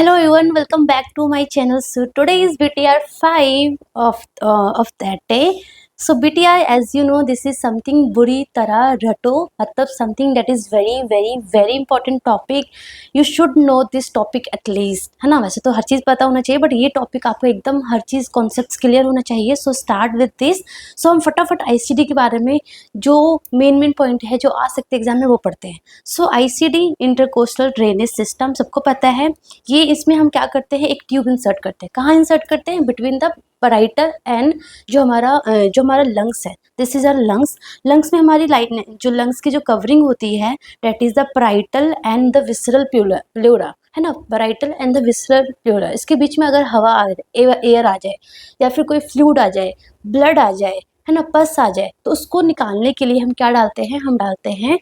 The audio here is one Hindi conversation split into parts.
Hello everyone, welcome back to my channel. So today is BTR 5 of that day. So BTR, as you know, this is something बुरी तरह रटो, मतलब something that is very important topic. You should know this topic at least, है ना। वैसे तो हर चीज़ पता होना चाहिए, बट ये टॉपिक आपको एकदम हर चीज़ कॉन्सेप्ट्स क्लियर होना चाहिए. So start with this. So हम फटाफट ICD के बारे में जो मेन पॉइंट है जो आ सकते एग्जाम में वो पढ़ते हैं. सो ICD इंटरकोस्टल ड्रेनेज सिस्टम सबको पता है. ये इसमें हम क्या करते हैं, एक ट्यूब इंसर्ट करते हैं. कहाँ इंसर्ट करते हैं? बिटवीन द पराइटल एंड जो हमारा लंग्स है. This is our lungs. Lungs में हमारी लाइन, जो लंग्स की जो कवरिंग होती है, that is the parietal and the visceral pleura, है ना. Parietal and the visceral pleura, इसके बीच में अगर हवा आ जाए, एयर आ जाए, या फिर कोई फ्लूइड आ जाए, ब्लड आ जाए, है ना, पस आ जाए, तो उसको निकालने के लिए हम क्या डालते हैं? हम डालते हैं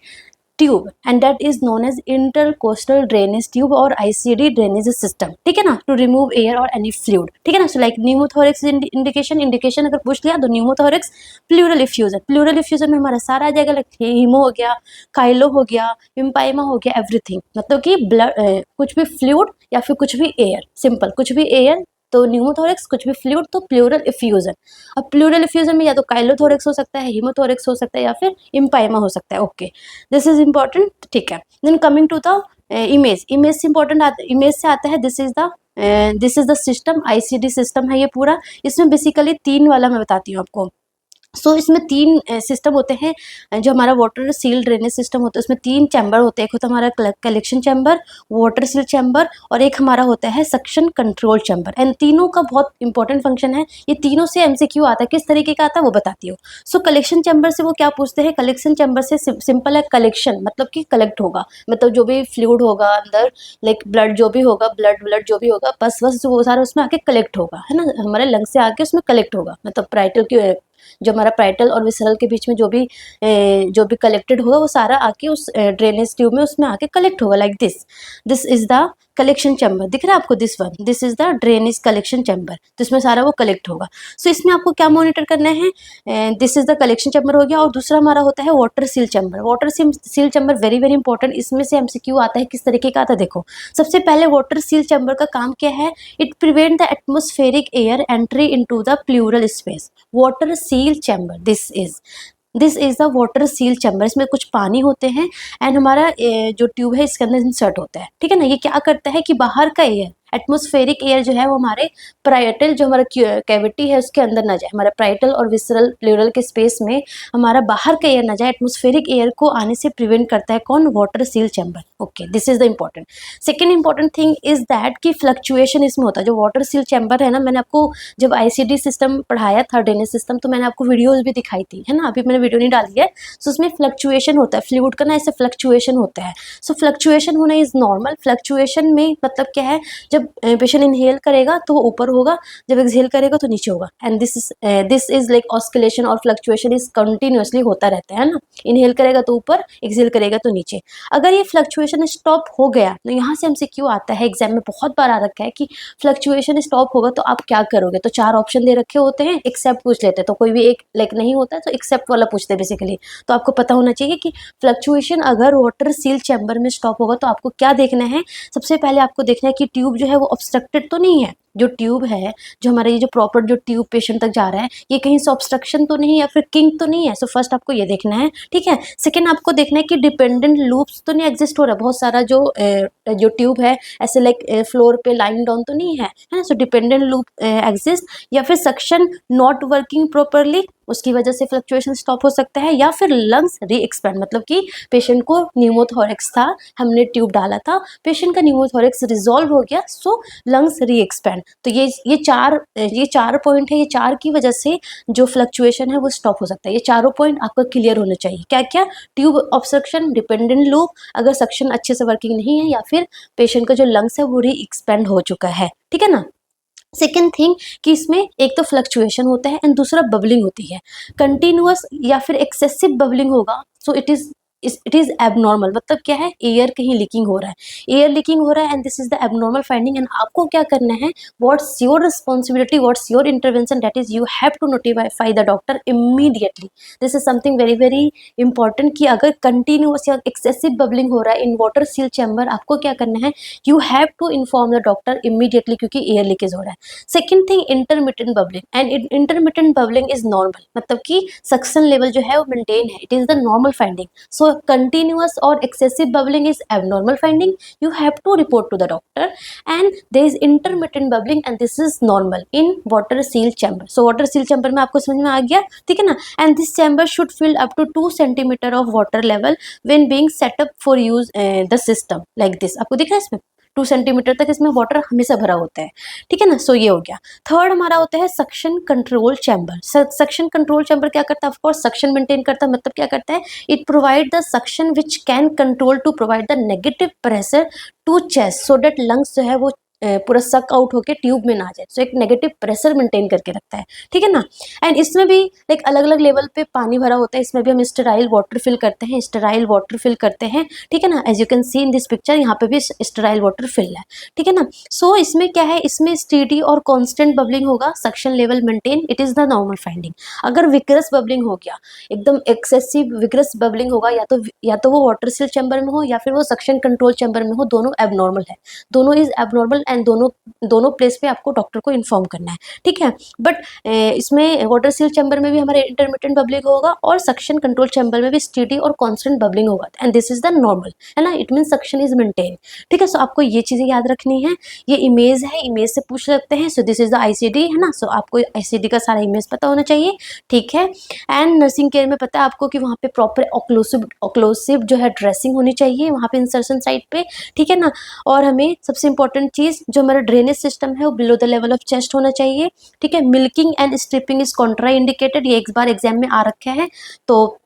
tube, and that is known as intercostal drainage tube और ICD ड्रेनेज सिस्टम. ठीक है ना, टू रिमूव एयर और एनी फ्लूइड. ठीक है ना. सो लाइक न्यूमोथोरिक्स इंडिकेशन अगर पूछ लिया तो pneumothorax, pleural effusion. Pleural effusion में हमारा सारा आ जाएगा, लाइक हीमो हो गया, काइलो हो गया, इम्पाइमा हो गया, एवरीथिंग. मतलब कि ब्लड, कुछ भी फ्लूइड या फिर कुछ भी एयर, सिंपल कुछ भी एयर तो न्यूमोथोरिक्स, कुछ भी फ्लूइड तो प्लूरल इफ्यूजन. अब प्लूरल इफ्यूजन में या तो काइलोथोरिक्स हो सकता है, हीमोथोरिक्स हो सकता है, या फिर इम्पाइमा हो सकता है. Okay, this is important. ठीक है. Then coming to the image. Image से इंपॉर्टेंट, इमेज से आता है this is the system. ICD system है ये पूरा. इसमें बेसिकली 3 वाला मैं बताती हूँ आपको. सो इसमें 3 सिस्टम होते हैं. जो हमारा वाटर सील ड्रेनेज सिस्टम होता है उसमें 3 चैम्बर होते हैं. एक होता है हमारा collection chamber, water seal chamber, और एक हमारा होता है सक्शन कंट्रोल चैम्बर. एंड तीनों का बहुत इंपॉर्टेंट फंक्शन है. ये तीनों से MCQ आता है. किस तरीके का आता है वो बताती हूँ. सो कलेक्शन चैम्बर से वो क्या पूछते हैं? कलेक्शन चैम्बर से सिंपल है कलेक्शन, मतलब कि कलेक्ट होगा, मतलब जो भी फ्लूइड होगा अंदर, लाइक ब्लड जो भी होगा, ब्लड जो भी होगा, बस वो सारा उसमें आके कलेक्ट होगा, है ना. हमारे लंग से आके उसमें कलेक्ट होगा, मतलब प्राइटल की, जो हमारा प्राइटल और विसरल के बीच में जो भी कलेक्टेड होगा वो सारा आके उस ड्रेनेज ट्यूब में उसमें आके कलेक्ट होगा. Like this is the collection chamber. दिख रहा है आपको? This is the drainage collection chamber. तो इसमें सारा वो कलेक्ट होगा. सो इसमें आपको क्या मॉनिटर करना है? This is the collection chamber हो गया. और दूसरा हमारा होता है water seal chamber. Water seal chamber very important. इसमें से MCQ आता है. किस तरीके का आता है देखो. सबसे पहले वाटर सील चैम्बर का काम क्या है? It prevent the atmospheric air entry into the plural space. Water seal chamber, this is the water seal chamber. इसमें कुछ पानी होते हैं एंड हमारा जो ट्यूब है इसके अंदर इंसर्ट होता है. ठीक है ना. ये क्या करता है कि बाहर का एयर, एटमोस्फेरिक एयर जो है वो हमारे प्राइटल, जो हमारा कैविटी है उसके अंदर ना जाए. हमारा प्राइटल और विसरल प्लूरल के स्पेस में हमारा बाहर का एयर ना जाए. एटमोस्फेरिक एयर को आने से प्रिवेंट करता है कौन? Water seal chamber. Okay, this is the important. Second important thing is that कि फ्लक्चुएशन इसमें होता है. जो वाटर सील चैम्बर है ना, मैंने आपको जब ICD सिस्टम पढ़ाया था, ड्रेनेज सिस्टम, तो मैंने आपको वीडियोज भी दिखाई थी, है ना. अभी मैंने वीडियो नहीं डाली है. सो उसमें फ्लक्चुएशन होता है, फ्लूइड का ना ऐसे फ्लक्चुएशन होता है. सो फ्लक्चुएशन होना इज नॉर्मल. फ्लक्चुएशन में मतलब क्या है? जब पेशेंट इनहेल करेगा तो वो ऊपर होगा, जब एक्सहेल करेगा तो नीचे होगा. And this is like oscillation और फ्लक्चुएशन इज कंटिन्यूअसली होता रहता है ना. इनहेल करेगा तो ऊपर, एक्सहेल करेगा तो नीचे. अगर ये फ्लक्चुएशन स्टॉप हो गया तो यहाँ से MCQ आता है. एग्जाम में बहुत बार आ रखा है कि फ्लक्चुएशन स्टॉप होगा तो आप क्या करोगे. तो 4 ऑप्शन दे रखे होते हैं, एक्सेप्ट पूछ लेते हैं. तो कोई भी एक लाइक नहीं होता है तो एक्सेप्ट वाला पूछते हैं बेसिकली. तो आपको पता होना चाहिए कि फ्लक्चुएशन अगर वाटर सील चैम्बर में स्टॉप होगा तो आपको क्या देखना है. सबसे पहले आपको देखना है कि ट्यूब जो है वो ऑब्स्ट्रक्टेड तो नहीं है. जो ट्यूब है, जो हमारा ये जो प्रॉपर जो ट्यूब पेशेंट तक जा रहा है, ये कहीं से ऑब्स्ट्रक्शन तो नहीं है या फिर किंक तो नहीं है. सो फर्स्ट आपको ये देखना है. ठीक है. सेकंड आपको देखना है कि डिपेंडेंट लूप्स तो नहीं एग्जिस्ट हो रहा है. बहुत सारा जो ट्यूब है ऐसे लाइक फ्लोर पे लाइन डाउन तो नहीं है, है ना. सो डिपेंडेंट लूप एग्जिस्ट, या फिर सक्शन नॉट वर्किंग प्रॉपरली, उसकी वजह से फ्लक्चुएशन स्टॉप हो सकता है. या फिर लंग्स री एक्सपैंड, मतलब कि पेशेंट को न्यूमोथोरिक्स था, हमने ट्यूब डाला था, पेशेंट का न्यूमोथोरिक्स रिजॉल्व हो गया, सो लंग्स री एक्सपैंड. तो ये चार पॉइंट है. ये 4 की वजह से जो फ्लक्चुएशन है वो स्टॉप हो सकता है. ये चारों पॉइंट आपका क्लियर होने चाहिए. क्या क्या? ट्यूब ऑब्स्ट्रक्शन, डिपेंडेंट लूप, अगर सक्शन अच्छे से वर्किंग नहीं है, या फिर पेशेंट का जो लंग्स है वो री एक्सपैंड हो चुका है. ठीक है ना. सेकेंड थिंग कि इसमें एक तो फ्लक्चुएशन होता है एंड दूसरा बबलिंग होती है. कंटिन्यूअस या फिर एक्सेसिव बबलिंग होगा, so it is it is abnormal, मतलब क्या है, एयर कहीं लीकिंग हो रहा है, एयर लीकिंग हो रहा है, and this is the abnormal finding. And आपको क्या करना है, what's your responsibility, what's your intervention, that is you have to notify the doctor immediately. This is something very very important कि अगर कंटिन्यूअस या एक्सेसिव बबलिंग हो रहा है इन वाटर सील चैम्बर, आपको क्या करना है, you have to inform the doctor immediately, क्योंकि एयर लीकेज हो रहा है। Second thing, intermittent bubbling, and intermittent bubbling is normal, मतलब कि सक्शन लेवल जो है वो मेंटेन है, it is the normal finding. So continuous और excessive bubbling is abnormal finding, you have to report to the doctor. And there is intermittent bubbling and this is normal in water seal chamber. So water seal chamber में आपको समझ में आ गया, ठीक है ना। and this chamber should fill up to 2 centimeter of water level when being set up for use the system like this। आपको दिख रहा है इसमें 2 सेंटीमीटर तक इसमें वाटर हमेशा भरा होता है, ठीक है ना। सो ये हो गया। थर्ड हमारा होता है suction control chamber. Suction control chamber क्या करता है, ऑफकोर्स सक्शन मेंटेन करता है, मतलब क्या करता है, it provide the suction which can control to provide the negative pressure to chest so that lungs जो है वो पूरा सक आउट होके ट्यूब में ना आ जाए। सो एक नेगेटिव प्रेशर मेंटेन करके रखता है, ठीक है ना। एंड इसमें भी लाइक अलग अलग लेवल पे पानी भरा होता है, इसमें भी हम स्टेराइल वाटर फिल करते हैं, स्टेराइल वाटर फिल करते हैं, ठीक है ना। As you can see in this picture, यहाँ पे भी स्टेराइल वाटर फिल है, ठीक है ना। सो इसमें क्या है, इसमें स्टेडी और कॉन्स्टेंट बबलिंग होगा, suction level maintain, it is the normal finding. अगर विक्रस बबलिंग हो गया, एकदम एक्सेसिव विक्रस बबलिंग होगा, या तो वो वाटर सील चैम्बर में हो या फिर वो सक्शन कंट्रोल चैम्बर में हो, दोनों एबनॉर्मल है, दोनों इज एबनॉर्मल, एंड दोनों प्लेस पे आपको डॉक्टर को इन्फॉर्म करना है, ठीक है। बट इसमें वाटर सील चैम्बर में भी हमारे इंटरमिटेंट बबलिंग होगा और सक्शन कंट्रोल चैम्बर में भी स्टेडी और कांस्टेंट बबलिंग होगा, and this is the normal, है ना। It mean suction is maintain, ठीक है। सो आपको ये चीजें याद रखनी है। ये इमेज है, इमेज से पूछ सकते हैं। So this is the ICD, है ना। सो आपको आईसीडी का सारा इमेज पता होना चाहिए, ठीक है। एंड नर्सिंग केयर में पता है आपको कि वहाँ पे प्रॉपर ऑक्लूसिव जो है ड्रेसिंग होनी चाहिए वहाँ पे इंसर्शन साइट पे, ठीक है ना। और हमें सबसे इंपॉर्टेंट चीज, जो हमारा ड्रेनेज सिस्टम है वो below the level of chest होना चाहिए, ठीक है। Milking and stripping is contraindicated, ये एक बार एग्जाम में आ रखा है, तो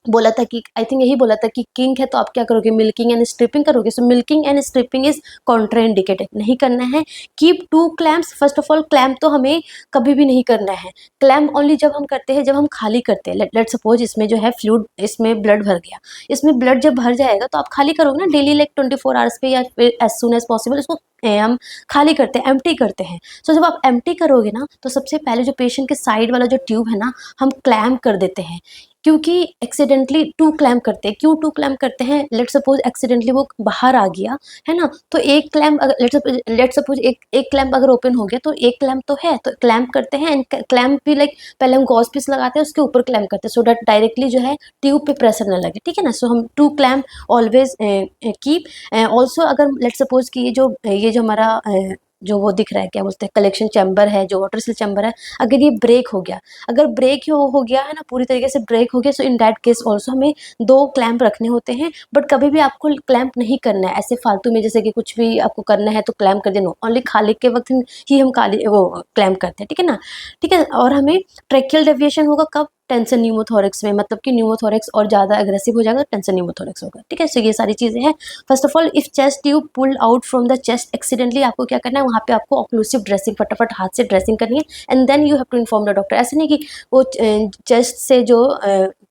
बोला था कि आई थिंक यही बोला था कि किंग है तो आप क्या करोगे, मिल्किंग एंड स्ट्रिपिंग करोगे। So milking and stripping is contraindicated, नहीं करना है। Keep 2 clamps, first of all clamp तो हमें कभी भी नहीं करना है। क्लैम्प ओनली जब हम करते हैं, जब हम खाली करते हैं। लेट सपोज इसमें जो है फ्लूइड, इसमें ब्लड भर गया, इसमें ब्लड जब भर जाएगा तो आप खाली करोगे ना डेली, लाइक 24 आवर्स पे, या फिर एज सुन एज पॉसिबल इसको हम खाली करते हैं, एम्प्टी करते हैं। सो जब आप एम्प्टी करोगे ना, तो सबसे पहले जो पेशेंट के साइड वाला जो ट्यूब है ना, हम क्लैम्प कर देते हैं, क्योंकि एक्सीडेंटली 2 क्लैम्प करते हैं। क्यों 2 क्लैम्प करते हैं, लेट सपोज एक्सीडेंटली वो बाहर आ गया, है ना, तो एक क्लैम्प अगर लेट सपोज एक क्लैम्प अगर ओपन हो गया तो एक क्लैम्प तो है, तो क्लैम्प करते हैं। एंड क्लैम्प भी लाइक पहले हम गॉज पीस लगाते हैं, उसके ऊपर क्लैम्प करते हैं, सो दैट डायरेक्टली जो है ट्यूब पे प्रेशर ना लगे, ठीक है ना। सो हम 2 क्लैम्प ऑलवेज कीप। ऑल्सो अगर लेट सपोज कि ये जो हमारा जो वो दिख रहा है, क्या बोलते हैं, कलेक्शन चैम्बर है, जो वाटर सील चैम्बर है, अगर ये ब्रेक हो गया, अगर ब्रेक हो गया है ना, पूरी तरीके से ब्रेक हो गया, सो इन दैट केस ऑल्सो हमें 2 क्लैम्प रखने होते हैं। बट कभी भी आपको क्लैम्प नहीं करना है ऐसे फालतू में, जैसे कि कुछ भी आपको करना है तो क्लैम्प कर देना, ओनली खाली के वक्त ही हम वो क्लैम्प करते हैं, ठीक है ना, ठीक है। और हमें ट्रेकियल डेविएशन होगा कब, टेंशन न्यूमोथोरेक्स में, मतलब कि न्यूमोथोरेक्स और ज़्यादा एग्रेसिव हो जाएगा, टेंशन न्यूमोथोरेक्स होगा, ठीक है। सो ये सारी चीज़ें हैं। First of all, if chest tube pulled out from the chest accidentally, आपको क्या करना है, वहाँ पे आपको ऑक्लूसिव ड्रेसिंग, फटाफट हाथ से ड्रेसिंग करनी है, and then you have to inform the doctor. ऐसे नहीं कि वो चेस्ट से जो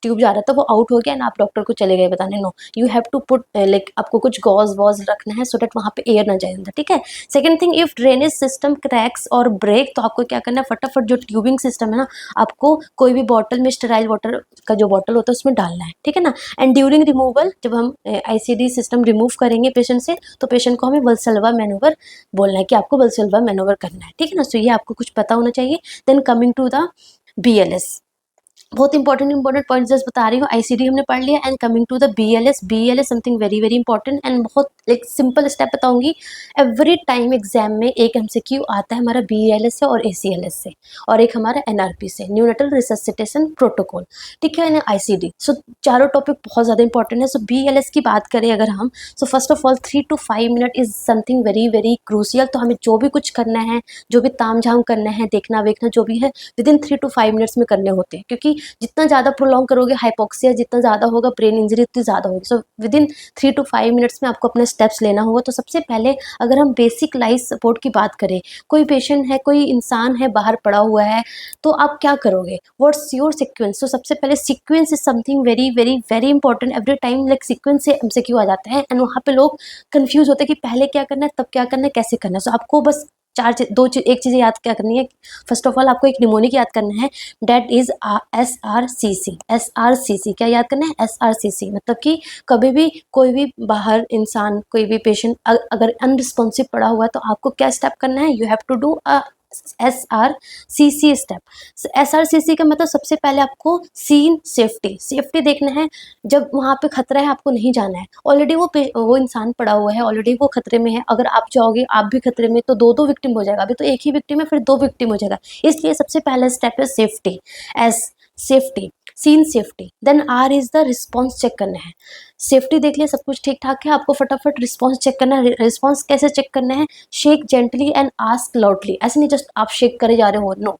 ट्यूब जा रहा था वो आउट हो गया ना, आप डॉक्टर को चले गए बताने, no, you have to put like आपको कुछ गॉज वॉज रखना है, सो दैट वहाँ पे एयर ना जाए अंदर, ठीक है। Second thing, if drainage system cracks और ब्रेक, तो आपको क्या करना है, फटाफट जो ट्यूबिंग सिस्टम है ना, आपको कोई भी बॉटल में स्टेराइल वाटर का जो बॉटल होता है उसमें डालना है, ठीक है ना। एंड ड्यूरिंग रिमूवल, जब हम आईसीडी सिस्टम रिमूव करेंगे पेशेंट से, तो पेशेंट को हमें वल्सल्वा मैनोवर बोलना है कि आपको वल्सल्वा मैनोवर करना है, ठीक है ना। सो ये आपको कुछ पता होना चाहिए। Then coming to the BLS, बहुत इंपॉर्टेंट पॉइंट जस्ट बता रही हूँ। आईसीडी हमने पढ़ लिया, and coming to the BLS something very very important, and बहुत एक सिंपल स्टेप बताऊंगी। एवरी टाइम एग्जाम में एक MCQ आता है हमारा BLS से और ACLS से, और एक हमारा NRP से, न्यूनेटल रिससिटेशन प्रोटोकॉल, ठीक है ना, ICD। सो चारों टॉपिक बहुत ज़्यादा इंपॉर्टेंट है। सो BLS की बात करें अगर हम, so first of all 3 to 5 minute is something very very crucial. तो हमें जो भी कुछ करना है, जो भी ताम झाम करना है, देखना वेखना जो भी है, विद इन 3 to 5 मिनट्स में करने होते हैं, क्योंकि जितना ज़्यादा प्रोलॉन्ग करोगे हाइपोक्सिया जितना ज़्यादा होगा, ब्रेन इंजरी उतनी ज़्यादा होगी। So with in 3 to 5 minutes में आपको अपने स्टेप्स लेना होगा। तो सबसे पहले अगर हम बेसिक लाइफ सपोर्ट की बात करें, कोई पेशेंट है, कोई इंसान है बाहर पड़ा हुआ है, तो आप क्या करोगे, व्हाट्स योर सीक्वेंस। तो सबसे पहले sequence is something very very very important. Every time like sequence से एमसीक्यू आ जाता है एंड वहाँ पे लोग कंफ्यूज होते हैं कि पहले क्या करना है, तब क्या करना है, कैसे करना है। सो आपको बस एक चीज़ याद क्या करनी है। फर्स्ट ऑफ ऑल आपको एक निमोनिक याद करना है, डेट इज SRCC। SRCC क्या याद करना है, SRCC मतलब कि कभी भी कोई भी बाहर इंसान, कोई भी पेशेंट अगर अनरिस्पॉन्सिव पड़ा हुआ है तो आपको क्या स्टेप करना है, you have to do SRCC step. SRCC का मतलब सबसे पहले आपको सीन सेफ्टी देखना है। जब वहाँ पे खतरा है आपको नहीं जाना है, ऑलरेडी वो इंसान पड़ा हुआ है, ऑलरेडी वो खतरे में है। अगर आप जाओगे आप भी खतरे में, तो दो विक्टिम हो जाएगा। अभी तो एक ही विक्टिम है, फिर 2 विक्टिम हो जाएगा। इसलिए सबसे पहला स्टेप है safety, S safety, scene safety. Then R is the response check करना है। सेफ्टी देख लिया, सब कुछ ठीक ठाक है, आपको फटाफट रिस्पॉन्स चेक करना है। रिस्पॉन्स कैसे चेक करना है, shake gently and ask loudly. ऐसे नहीं जस्ट आप शेक करे जा रहे हो, no,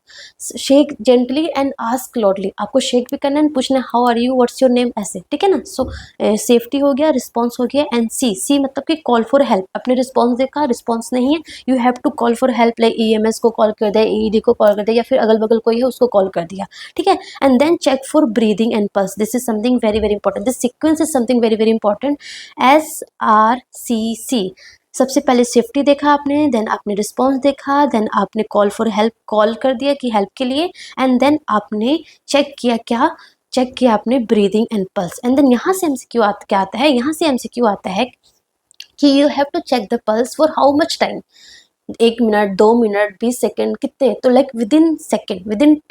shake gently and ask loudly. आपको शेक भी करना है, पूछना है how are you, what's your name, ऐसे, ठीक है ना। सो सेफ्टी हो गया, रिस्पॉन्स हो गया, एंड सी मतलब कि कॉल फॉर हेल्प। अपने रिस्पॉन्स देखा, रिस्पॉन्स नहीं है, you have to call for help, like EMS को कॉल कर दिया, AED को कॉल कर दिया, या फिर अगल बगल कोई है उसको कॉल कर दिया, ठीक है। And then check for breathing and pulse. This is something very very important, this sequence is something very very important. SRCC, सबसे पहले सेफ्टी देखा आपने, देन आपने रिस्पॉन्स देखा, देन आपने कॉल फॉर हेल्प कॉल कर दिया कि हेल्प के लिए, एंड देन आपने चेक किया, क्या चेक किया आपने, breathing and pulse. And then यहाँ से MCQ क्या आता है, यहाँ से MCQ आता है कि you have to check the pulse for how much time, 1 minute, 2 minute, 20 second, कितने, तो लाइक विद इन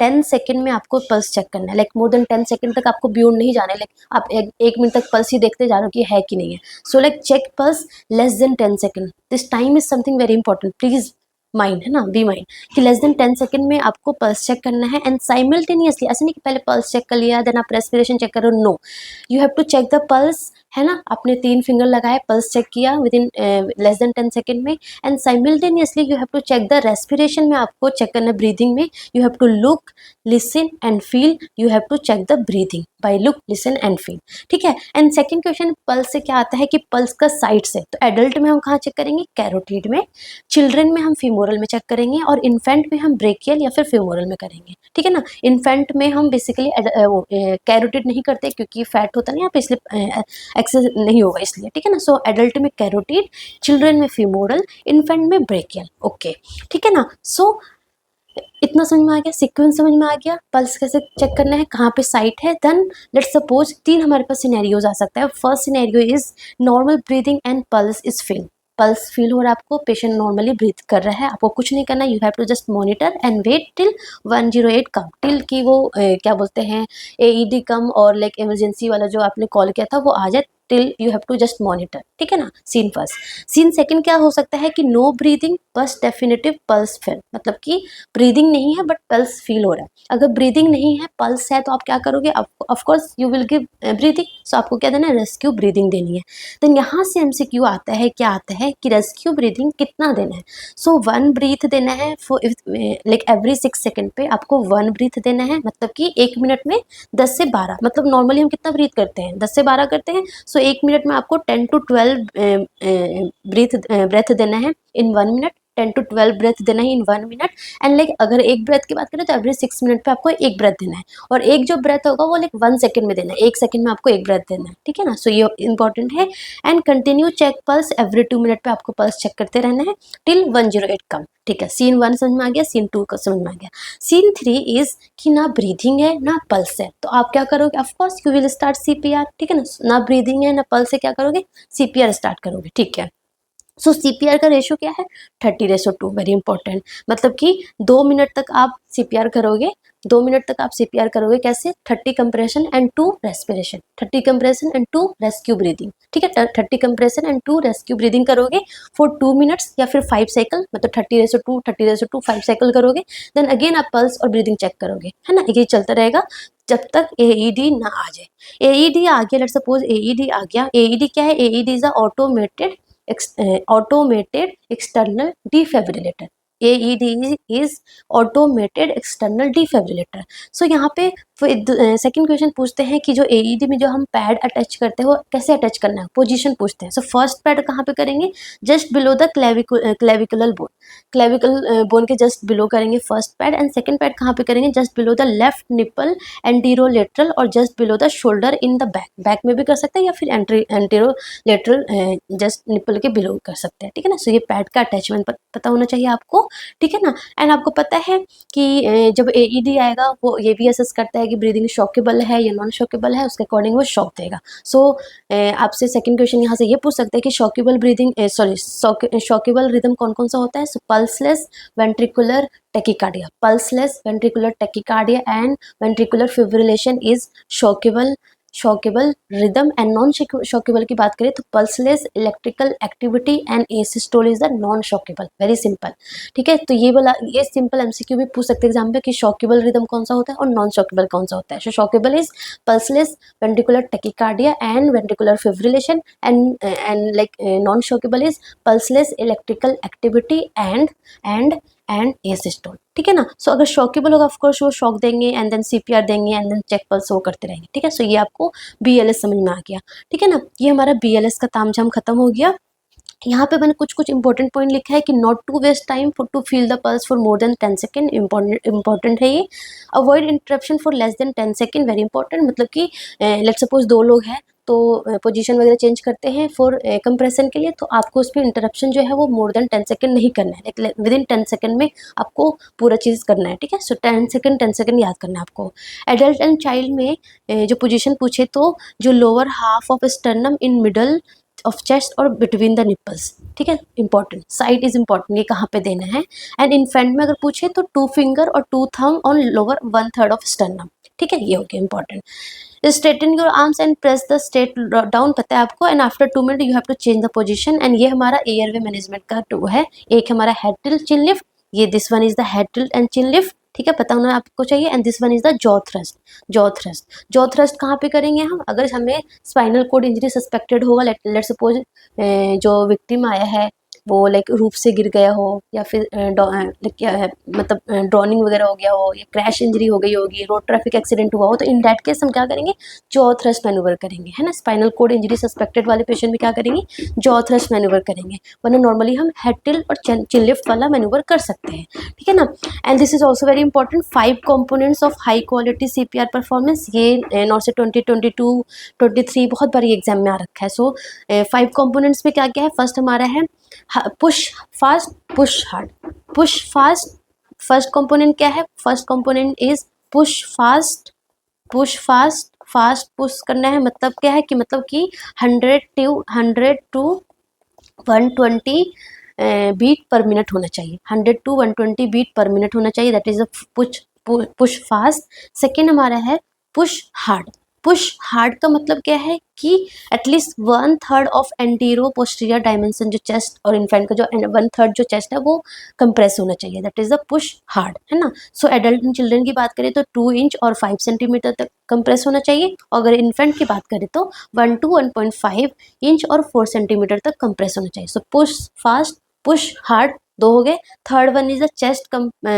10 सेकेंड में आपको पल्स चेक करना है। लाइक मोर देन 10 सेकेंड तक आपको बियॉन्ड नहीं जाना है, लाइक आप एक मिनट तक पल्स ही देखते जा रहे हो कि है कि नहीं है। So like check pulse less than 10 second. This time is something very important, please mind, है ना, बी माइंड कि लेस देन 10 सेकेंड में आपको पल्स चेक करना है। एंड साइमल्टेनियसली, ऐसे नहीं कि पहले पल्स चेक कर लिया देन आप रेस्पिरेशन चेक करो, no, you have to check the pulse, है ना। आपने 3 फिंगर लगाए, पल्स चेक किया within less than 10 second में, and simultaneously you have to check the respiration में, आपको चेक करना है ब्रीदिंग में, you have to look, listen and feel, you have to check the breathing by look, listen and feel, ठीक है। एंड सेकंड क्वेश्चन, पल्स से क्या आता है कि पल्स का साइड से, तो एडल्ट में हम कहाँ चेक करेंगे, कैरोटिड में, चिल्ड्रन में हम फीमोरल में चेक करेंगे, और इन्फेंट में हम ब्रेकियल या फिर फीमोरल में करेंगे, ठीक है ना। इन्फेंट में हम बेसिकली कैरोटिड नहीं करते क्योंकि फैट होता नहीं, आप इसलिए एक्सेस नहीं होगा इसलिए, ठीक है ना। सो एडल्ट में कैरोटिड, चिल्ड्रन में फीमोरल, इन्फेंट में ब्रेकियल, ओके, ठीक है ना। सो इतना समझ में आ गया, सीक्वेंस समझ में आ गया, पल्स कैसे चेक करना है, कहाँ पे साइट है। देन लेट्स सपोज 3 हमारे पास सिनेरियोज आ सकता है। First scenario is normal breathing and pulse is feel. Pulse feel हो रहा है आपको, पेशेंट नॉर्मली ब्रीथ कर रहा है, आपको कुछ नहीं करना, you have to just monitor and wait till 108 come, till की वो क्या बोलते हैं, AED कम, और लाइक इमरजेंसी वाला जो आपने कॉल किया था वो आ जाए, till you have to just monitor, ठीक है ना। Scene first. सीन सेकंड क्या हो सकता है कि नो ब्रीदिंग बस डेफिनेटिव पल्स फील, मतलब कि ब्रीदिंग नहीं है बट पल्स फील हो रहा है। अगर ब्रीदिंग नहीं है, पल्स है, तो आप क्या करोगे, of course you will give breathing. So आपको क्या देना है, रेस्क्यू ब्रीदिंग देनी है। देन यहाँ से MCQ आता है, क्या आता है कि रेस्क्यू ब्रीदिंग कितना देना है। सो 1 ब्रीथ देना है लाइक एवरी 6 सेकेंड पे आपको 1 ब्रीथ देना है, मतलब कि 1 मिनट में 10 से 12, मतलब नॉर्मली हम कितना ब्रीथ करते हैं, 10 से 12 करते हैं। सो 1 मिनट में आपको 10 to 12 ब्रेथ देना है इन 1 मिनट, 10 to 12 ब्रेथ देना है इन 1 मिनट। एंड लाइक अगर एक ब्रेथ की बात करें तो एवरी 6 मिनट पे आपको एक ब्रेथ देना है, और एक जो ब्रेथ होगा वो लाइक 1 सेकेंड में देना है, 1 सेकेंड में आपको एक ब्रेथ देना है, ठीक है ना। सो ये इंपॉर्टेंट है। And continue check pulse, every 2 minute पे आपको पल्स चेक करते रहना है टिल 108 कम, ठीक है। सीन 1 समझ में आ गया, सीन 2 का समझ में आ गया। सीन 3 इज कि ना ब्रीथिंग है ना पल्स है, तो आप क्या करोगे, of course you will start CPR, ठीक है ना ब्रीथिंग है ना पल्स है, क्या करोगे, CPR स्टार्ट करोगे, ठीक है। सो CPR का रेशो क्या है, 30:2, वेरी इंपॉर्टेंट, मतलब कि 2 मिनट तक आप CPR करोगे, 2 मिनट तक आप CPR करोगे, कैसे, 30 compression and 2 respiration, 30 compression and 2 rescue breathing, ठीक है। 30 कंप्रेशन एंड 2 रेस्क्यू ब्रीदिंग करोगे फॉर 2 मिनट्स या फिर 5 साइकिल, मतलब 30:2 5 साइकिल करोगे। देन अगेन आप पल्स और ब्रीदिंग चेक करोगे, है ना, ये चलता रहेगा जब तक AED ना आ जाए। AED आ गया, लेट सपोज AED आ गया। AED क्या है, AED is a automated external defibrillator, AED is automated external defibrillator. So यहाँ पे सेकंड क्वेश्चन पूछते हैं कि जो AED में जो हम पैड अटैच करते हैं वो कैसे अटैच करना है, पोजीशन पूछते हैं। सो फर्स्ट पैड कहाँ पे करेंगे, just below the clavicular bone, clavicle bone के जस्ट बिलो करेंगे first pad. And second pad कहाँ पे करेंगे, just below the left nipple anterolateral और just below the shoulder in the back, back में भी कर सकते हैं या फिर एंटीरोलेटरल जस्ट निपल के बिलो कर सकते हैं, ठीक है ना। सो ये पैड का अटैचमेंट पता होना चाहिए आपको, ठीक है ना। एंड आपको पता है कि जब AED आएगा वो ये भी असेस करता है कि ब्रीदिंग शॉकेबल है या नॉन शॉकेबल है, उसके अकॉर्डिंग वो शॉक देगा। सो आपसे सेकंड क्वेश्चन यहाँ से ये पूछ सकते हैं कि शॉकेबल ब्रीदिंग शॉकेबल रिदम कौन कौन सा होता है। So pulseless ventricular tachycardia, pulseless ventricular tachycardia and ventricular fibrillation is shockable rhythm. And non shockable की बात करें तो pulseless electrical activity and asystole is the non shockable. Very simple, ठीक है। तो ये सिंपल MCQ भी पूछ सकते हैं एग्जाम पे कि शॉकेबल रिदम कौन सा होता है और नॉन शॉकेबल कौन सा होता है। So shockable is pulseless ventricular tachycardia and ventricular fibrillation and like non shockable is pulseless electrical activity and asystole, ठीक है ना। सो अगर शॉकेबल होगा ऑफकोर्स वो शॉक देंगे एंड देन CPR देंगे एंड देन चेक पल्स वो करते रहेंगे, ठीक है। सो ये आपको BLS समझ में आ गया, ठीक है ना। ये हमारा BLS का तामझाम खत्म हो गया। यहाँ पे मैंने कुछ इंपॉर्टेंट पॉइंट लिखा है कि not to waste time for to feel the pulse for more than 10 second, important है ये। Avoid interruption for less than 10 second, very important. मतलब कि लेट सपोज 2 लोग हैं तो पोजीशन वगैरह चेंज करते हैं फॉर कंप्रेशन के लिए, तो आपको उस पर इंटरप्शन जो है वो मोर देन 10 सेकेंड नहीं करना है, लाइक विद इन 10 सेकेंड में आपको पूरा चीज़ करना है, ठीक है। सो 10 सेकेंड याद करना है आपको। एडल्ट एंड चाइल्ड में जो पोजीशन पूछे तो जो lower half of sternum in middle of chest और बिटवीन द निपल्स, ठीक है, इंपॉर्टेंट, साइड इज इंपॉर्टेंट, ये कहाँ पे देना है। एंड इन्फेंट में अगर पूछे तो 2 फिंगर और 2 thumb on lower 1/3 of sternum, ठीक है, ये हो गया important. Straighten your arms and press the straight down, पता है आपको। And after 2 minute you have to change the position. And ये हमारा एयरवे मैनेजमेंट का 2 है। एक हमारा हेड टिल्ट चिन लिफ्ट, ये this one is the head tilt and chin lift, ठीक है, पता होना आपको चाहिए। And this one is the jaw thrust. Jaw thrust कहाँ पे करेंगे हम, अगर हमें स्पाइनल कोड इंजरी सस्पेक्टेड होगा, लेट सपोज जो विक्टिम आया है वो लाइक रूफ से गिर गया हो या फिर क्या है मतलब ड्रॉनिंग वगैरह हो गया हो या क्रैश इंजरी हो गई होगी, रोड ट्रैफिक एक्सीडेंट हुआ हो, तो इन दैट केस हम क्या करेंगे, जॉ थ्रस्ट मैनूवर करेंगे, है ना। स्पाइनल कोड इंजरी सस्पेक्टेड वाले पेशेंट में क्या करेंगे, जॉ थ्रस्ट मैनूवर करेंगे, वरना नॉर्मली हम हेड टिल्ट और चिन लिफ्ट वाला मैनूवर कर सकते हैं, ठीक है ना। And this is also very important, 5 components of high quality CPR performance, ये नॉट से 2022 23 बहुत बार ये एग्जाम में आ रखा है। सो 5 कंपोनेंट्स में क्या क्या है, फर्स्ट हमारा है push fast push hard, push fast. First component क्या है, first component is push fast fast push करना है। मतलब क्या है कि मतलब कि 100 to 120 बीट पर मिनट होना चाहिए, 100 to 120 बीट पर मिनट होना चाहिए, that is a push fast. Second हमारा है पुश हार्ड। पुश हार्ड का मतलब क्या है कि at least 1/3 of antero posterior dimension, जो चेस्ट और इन्फेंट का जो 1/3 जो चेस्ट है वो कंप्रेस होना चाहिए, that is the push hard, है ना। सो एडल्ट एंड चिल्ड्रन की बात करें तो 2 इंच और 5 सेंटीमीटर तक कंप्रेस होना चाहिए, और अगर इन्फेंट की बात करें तो 1 to 1.5 इंच और 4 सेंटीमीटर तक कंप्रेस होना चाहिए। सो पुश फास्ट पुश हार्ड 2 हो गए। Third one is the chest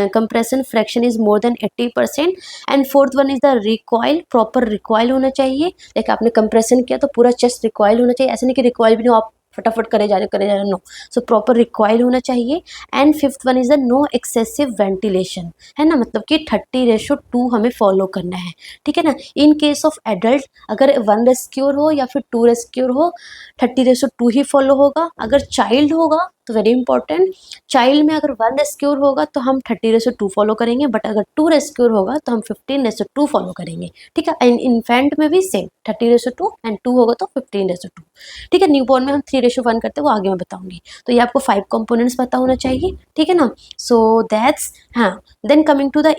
compression fraction is more then 80%। And fourth one is the recoil, proper recoil होना चाहिए, लाइक आपने कंप्रेशन किया तो पूरा चेस्ट रिकॉइल होना चाहिए, ऐसा नहीं कि रिकॉइल भी नहीं हो आप फटाफट करे जा रहे नो। सो प्रॉपर रिकॉइल होना चाहिए। And fifth one is the no excessive ventilation, है ना, मतलब कि 30:2 हमें फॉलो करना है, ठीक है ना। इन केस ऑफ एडल्ट अगर 1 रेस्क्यूर हो या फिर 2 रेस्क्यूर हो 30:2 ही फॉलो होगा। अगर चाइल्ड होगा तो वेरी इंपॉर्टेंट, चाइल्ड में अगर 1 रेस्क्यूर होगा तो हम 30:2 फॉलो करेंगे, बट अगर 2 रेस्क्यूर होगा तो हम 15:2 फॉलो करेंगे, ठीक है। एंड इन्फेंट में भी सेम 30:2 एंड 2 होगा तो 15:2, ठीक है। न्यूबॉर्न में हम 3:1 करते हैं, वो आगे मैं बताऊंगी। तो ये आपको 5 कंपोनेंट्स पता होना चाहिए, ठीक है ना। सो दैट्स हाँ। Then coming to the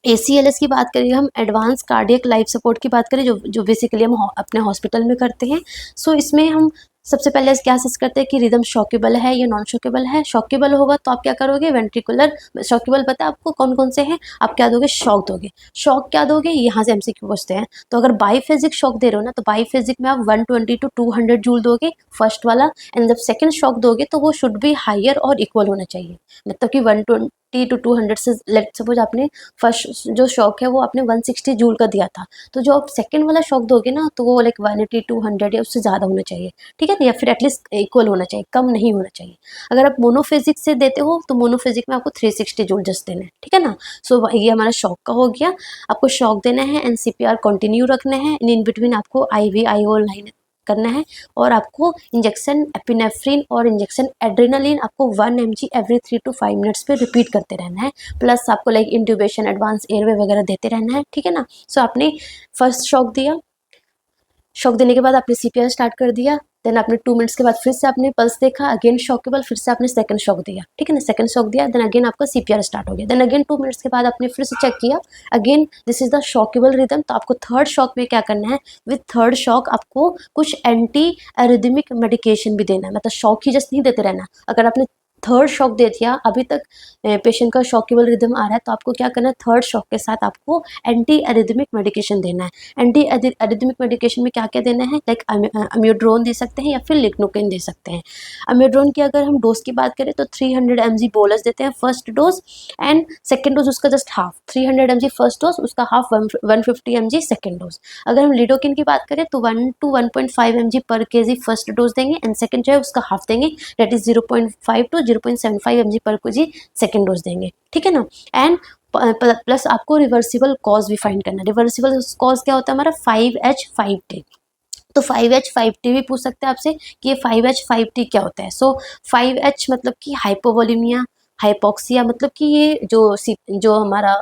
ACLS की बात करें, हम एडवांस कार्डियक लाइफ सपोर्ट की बात करें, जो बेसिकली हम अपने हॉस्पिटल में करते हैं। सो इसमें हम सबसे पहले क्या असेस करते हैं कि रिदम शॉकेबल है या नॉन शॉकेबल है। शॉकेबल होगा तो आप क्या करोगे, वेंट्रिकुलर शॉकेबल पता है आपको कौन कौन से हैं, आप क्या दोगे, शॉक दोगे। शॉक क्या दोगे, यहाँ से एमसीक्यू पूछते हैं। तो अगर बाईफेजिक शॉक दे रहे हो ना, तो बाईफेजिक में आप 120 to 200 जूल दोगे फर्स्ट वाला, एंड जब सेकंड शॉक दोगे तो वो शुड बी हायर और इक्वल होना चाहिए। मतलब कि 120 to 200 से, लेट सपोज आपने फर्स्ट जो शॉक है वो आपने 160 जूल का दिया था, तो जो आप सेकंड वाला शॉक दोगे ना तो वो लाइक 180 200 या उससे ज़्यादा होना चाहिए, ठीक है ना, या फिर एटलीस्ट इक्वल होना चाहिए, कम नहीं होना चाहिए। अगर आप मोनोफेजिक से देते हो तो मोनोफेजिक में आपको 360 जूल जस्ट देना है, ठीक है ना। सो ये हमारा शॉक का हो गया। आपको शॉक देना है एंड सीपीआर कंटिन्यू रखना है, इन बिटवीन आपको आईवी आईओ लाइन करना है, और आपको इंजेक्शन एपिनेफ्रिन और इंजेक्शन एड्रेनालिन आपको 1 mg एवरी 3 to 5 मिनट्स पे रिपीट करते रहना है। प्लस आपको लाइक इंट्यूबेशन, एडवांस एयरवे वगैरह देते रहना है, ठीक है ना। सो आपने फर्स्ट शॉक दिया, शॉक देने के बाद आपने सीपीआर स्टार्ट कर दिया, देन आपने 2 मिनट्स के बाद फिर से आपने पल्स देखा, अगेन शॉकेबल, फिर से आपने सेकंड शॉक दिया, ठीक है ना, सेकंड शॉक दिया, देन अगेन आपका सीपीआर स्टार्ट हो गया, देन अगेन 2 मिनट्स के बाद आपने फिर से चेक किया, again this is the shockable rhythm. तो आपको थर्ड शॉक में क्या करना है, विथ थर्ड शॉक आपको कुछ एंटी एरिदमिक मेडिकेशन भी देना है, मतलब शॉक ही जस्ट नहीं देते रहना। अगर आपने थर्ड शॉक दे दिया, अभी तक पेशेंट का शॉकेबल रिदम आ रहा है, तो आपको क्या करना है, थर्ड शॉक के साथ आपको एंटी एरिदमिक मेडिकेशन देना है। एंटी एरिदमिक मेडिकेशन में क्या क्या देना है, लाइक अम्योड्रोन दे सकते हैं या फिर लिग्नोकेन दे सकते हैं। अम्योड्रोन की अगर हम डोज की बात करें तो 300 mg बोलस देते हैं first dose, and second dose उसका just half, 300 mg first dose, उसका हाफ 150 mg सेकेंड डोज। अगर हम लिडोकिन की बात करें तो 1 to 1.5 mg पर केजी फर्स्ट डोज देंगे, एंड सेकेंड जो है उसका हाफ देंगे, दैट इज 0.5 to 0.75 mg पर केजी सेकेंड डोज देंगे, ठीक है ना। एंड प्लस आपको रिवर्सिबल कॉज भी फाइंड करना है। रिवर्सिबल कॉज क्या होता है हमारा, 5H5T। तो 5H5T भी पूछ सकते हैं आपसे कि ये 5H5T क्या होता है। सो 5H मतलब कि हाइपोवोलेमिया, हाइपोक्सिया, मतलब कि ये जो हमारा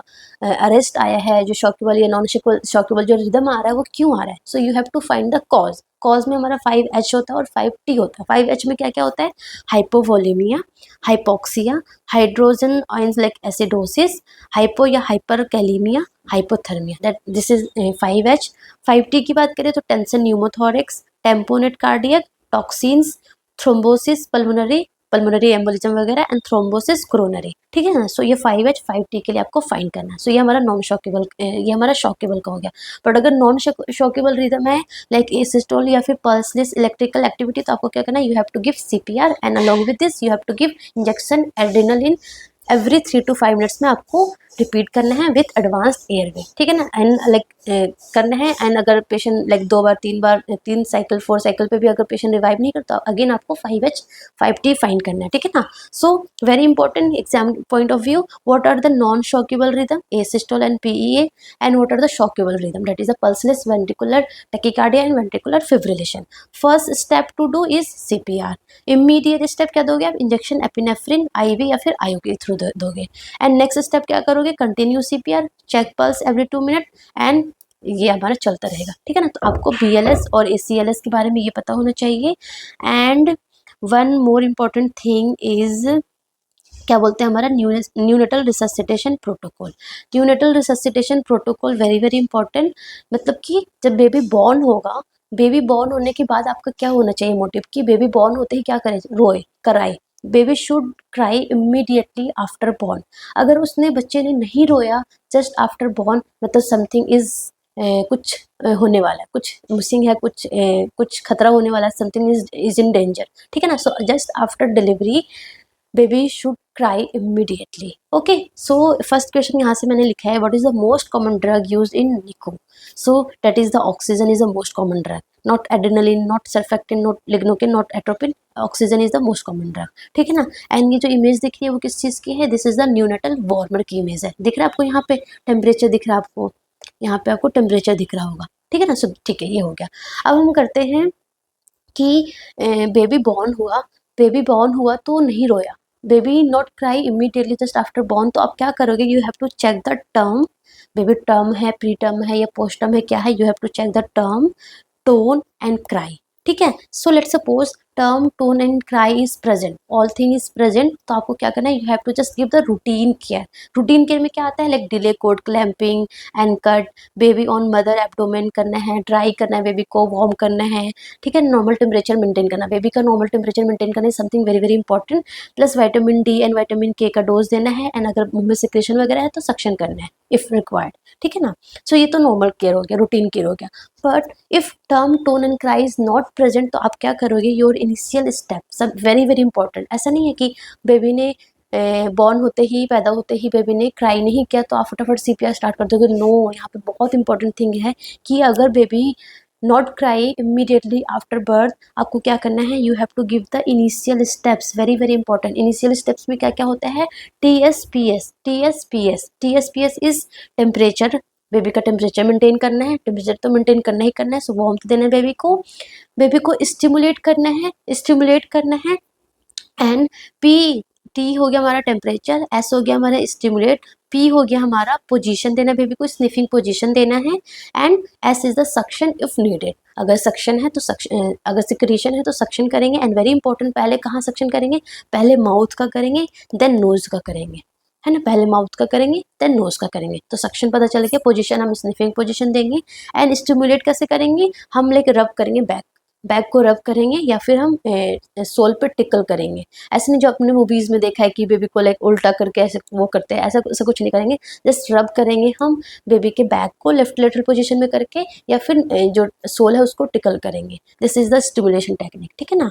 अरेस्ट आया है, जो शॉकेबल या नॉन शॉकेबल जो रिदम आ रहा है वो क्यों आ रहा है। So you have to find the cause. Cause में हमारा 5H होता है और 5T होता है। 5H में क्या क्या होता है, hypovolaemia, hypoxia, hydrogen ions like acidosis, hypo या hyperkalaemia, hypothermia, that this is 5H। 5T की बात करें तो tension pneumothorax, tamponade cardiac, toxins, thrombosis pulmonary embolism वगैरह, एंड थ्रोम्बोसिस कोरोनरी, ठीक है ना। सो ये 5H5T के लिए आपको फाइंड करना है। सो ये हमारा नॉन शॉकेबल, ये हमारा शॉकेबल का हो गया। बट अगर नॉन शॉकेबल रिदम है लाइक एसिस्टोल या फिर पल्सलेस इलेक्ट्रिकल एक्टिविटी, तो आपको क्या करना है, you have to give CPR, and along with this you have to give injection adrenaline every 3 to 5 minutes में आपको रिपीट करना है विथ एडवांस एयरवे, ठीक है ना। एंड लाइक करना है, एंड अगर पेशेंट लाइक 2 बार 3 बार 3 साइकिल 4 साइकिल पे भी अगर पेशेंट रिवाइव नहीं करता, अगेन आपको 5H5T फाइंड करना है, ठीक है ना। So very important exam point of view, what are the non shockable rhythm, asystole and PEA, and what are the shockable rhythm, that is the pulseless ventricular tachycardia and ventricular fibrillation. First step to do is CPR। Immediate step क्या दोगे आप, इंजेक्शन एपिनेफ्रिन IV या फिर IO के थ्रू दोगे। एंड नेक्स्ट स्टेप क्या करोगे, continue CPR, check pulse every 2 minute, एंड ये हमारा चलता रहेगा, ठीक है ना। तो आपको BLS और ACLS के बारे में ये पता होना चाहिए। And one more important thing is, क्या बोलते हैं, हमारा neonatal resuscitation protocol. Neonatal resuscitation protocol very very important, मतलब कि जब बेबी बॉर्न होगा, बेबी बॉर्न होने के बाद आपका क्या होना चाहिए मोटिव, कि बेबी बॉर्न होते ही क्या करे, रोए, कराए। Baby should cry immediately after born. अगर उसने बच्चे ने नहीं रोया जस्ट आफ्टर बॉर्न, मतलब समथिंग इज कुछ होने वाला है, कुछ मिसिंग है, कुछ खतरा होने वाला है, समथिंग इज इन डेंजर, ठीक है ना। So just after delivery baby should cry immediately. Okay, so first question यहाँ से मैंने लिखा है, what is the most common drug used in NICU? So that is the oxygen is the most common drug, not adrenaline, not surfactant, not lignocaine, not atropine. Oxygen is the most common drug, ठीक है ना। एंड ये जो इमेज दिख रही है वो किस चीज़ की है, this is the neonatal warmer की इमेज है। दिख रहा है आपको, यहाँ पे टेम्परेचर दिख रहा है आपको, यहाँ पे आपको टेम्परेचर दिख रहा होगा, ठीक है ना। सो ठीक है, ये हो गया। अब हम करते हैं कि बेबी बॉर्न हुआ तो नहीं रोया, baby not cry immediately just after born, तो आप क्या करोगे, you have to check the term, baby term है, प्री टर्म है या पोस्ट टर्म है, क्या है, you have to check the term, tone and cry, ठीक है। So let's suppose term tone and cry is present, all thing is present, तो आपको क्या करना है, you have to just give the routine care. Routine care में क्या आता है, like delay code, clamping and cut, baby on mother abdomen करना है, ड्राई करना है, बेबी को वार्म करना है, ठीक है, नॉर्मल टेम्परेचर मेंटेन करना, बेबी का नॉर्मल टेम्परेचर मेंटेन करना is something very very important, plus vitamin D and vitamin के का डोज देना है, एंड अगर मुंह में सिक्रेशन वगैरह है तो सक्शन करना है इफ रिक्वायर्ड, ठीक है ना। सो ये तो नॉर्मल केयर हो गया, रूटीन केयर हो गया। But if term tone and cry is not present, तो आप क्या करोगे, योर इनिशियल स्टेप सब वेरी वेरी इंपॉर्टेंट। ऐसा नहीं है कि बेबी ने बॉर्न होते ही, पैदा होते ही बेबी ने क्राई नहीं किया तो आप फटाफट सीपीआर स्टार्ट कर दोगे, नो। यहाँ पे बहुत इंपॉर्टेंट थिंग है कि अगर baby not cry immediately after birth, आपको क्या करना है, you have to give the initial steps, very very important. Initial steps में क्या क्या होता है, TSPS, TSPS, TSPS is temperature, baby का टेम्परेचर मेंटेन करना है, टेम्परेचर तो मेंटेन करना ही करना है, सो वार्मथ देना है बेबी को स्टिमुलेट करना है, स्टिमुलेट करना है, एंड पी, टी हो गया हमारा टेम्परेचर, एस हो गया हमारा स्टिमुलेट, पी हो गया हमारा पोजीशन देना, बेबी को स्निफिंग पोजीशन देना है, and S is the suction if needed, अगर सक्शन है तो सक्शन, अगर सिक्रेशन है तो सक्शन करेंगे, एंड वेरी इंपॉर्टेंट, पहले कहाँ सक्शन करेंगे, पहले माउथ का करेंगे देन नोज का करेंगे, है ना, पहले माउथ का करेंगे देन नोज का करेंगे, तो सक्शन पता चल गया, पोजीशन हम स्निफिंग पोजीशन देंगे, एंड स्टिमुलेट कैसे करेंगे, हम लेके रब करेंगे बैक, बैक को रब करेंगे, या फिर हम सोल पे टिकल करेंगे। ऐसे नहीं जो अपने मूवीज में देखा है कि बेबी को लाइक उल्टा करके ऐसे वो करते हैं, ऐसा ऐसा कुछ नहीं करेंगे, जस्ट रब करेंगे हम बेबी के बैक को लेफ्ट लेटरल पोजीशन में करके, या फिर जो सोल है उसको टिकल करेंगे। This is the stimulation technique, ठीक है ना।